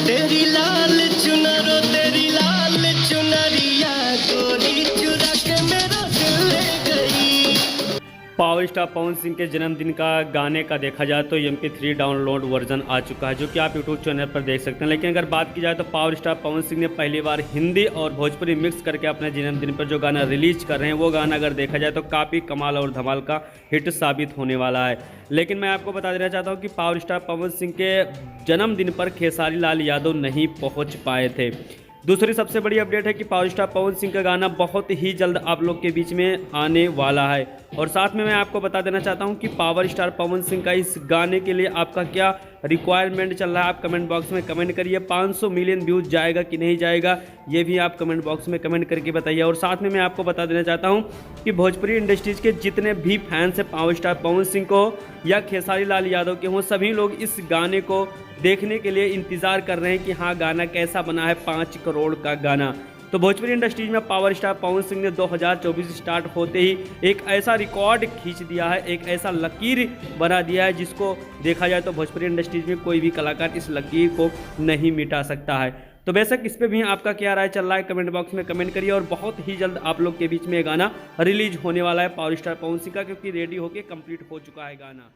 तेरी लाल चुनरो तेरी लाल चुनरिया गोरी चुरा के मेरा दिल ले गई। पावर स्टार पवन सिंह के जन्मदिन का गाने का देखा जाए तो MP3 डाउनलोड वर्जन आ चुका है, जो कि आप यूट्यूब चैनल पर देख सकते हैं। लेकिन अगर बात की जाए तो पावर स्टार पवन सिंह ने पहली बार हिंदी और भोजपुरी मिक्स करके अपने जन्मदिन पर जो गाना रिलीज कर रहे हैं, वो गाना अगर देखा जाए तो काफ़ी कमाल और धमाल का हिट साबित होने वाला है। लेकिन मैं आपको बता देना चाहता हूँ कि पावर स्टार पवन सिंह के जन्मदिन पर खेसारी लाल यादव नहीं पहुँच पाए थे। दूसरी सबसे बड़ी अपडेट है कि पावर स्टार पवन सिंह का गाना बहुत ही जल्द आप लोग के बीच में आने वाला है। और साथ में मैं आपको बता देना चाहता हूं कि पावर स्टार पवन सिंह का इस गाने के लिए आपका क्या रिक्वायरमेंट चल रहा है, आप कमेंट बॉक्स में कमेंट करिए। 500 मिलियन व्यूज़ जाएगा कि नहीं जाएगा, ये भी आप कमेंट बॉक्स में कमेंट करके बताइए। और साथ में मैं आपको बता देना चाहता हूं कि भोजपुरी इंडस्ट्रीज़ के जितने भी फैंस हैं पावर स्टार पवन सिंह को या खेसारी लाल यादव के हों, सभी लोग इस गाने को देखने के लिए इंतज़ार कर रहे हैं कि हाँ गाना कैसा बना है 5 करोड़ का गाना। तो भोजपुरी इंडस्ट्रीज में पावर स्टार पवन सिंह ने 2024 स्टार्ट होते ही एक ऐसा रिकॉर्ड खींच दिया है, एक ऐसा लकीर बना दिया है जिसको देखा जाए तो भोजपुरी इंडस्ट्रीज में कोई भी कलाकार इस लकीर को नहीं मिटा सकता है। तो बेशक इस पर भी आपका क्या राय चल रहा है, कमेंट बॉक्स में कमेंट करिए। और बहुत ही जल्द आप लोग के बीच में गाना रिलीज होने वाला है पावर स्टार पवन सिंह का, क्योंकि रेडी होके कंप्लीट हो चुका है गाना।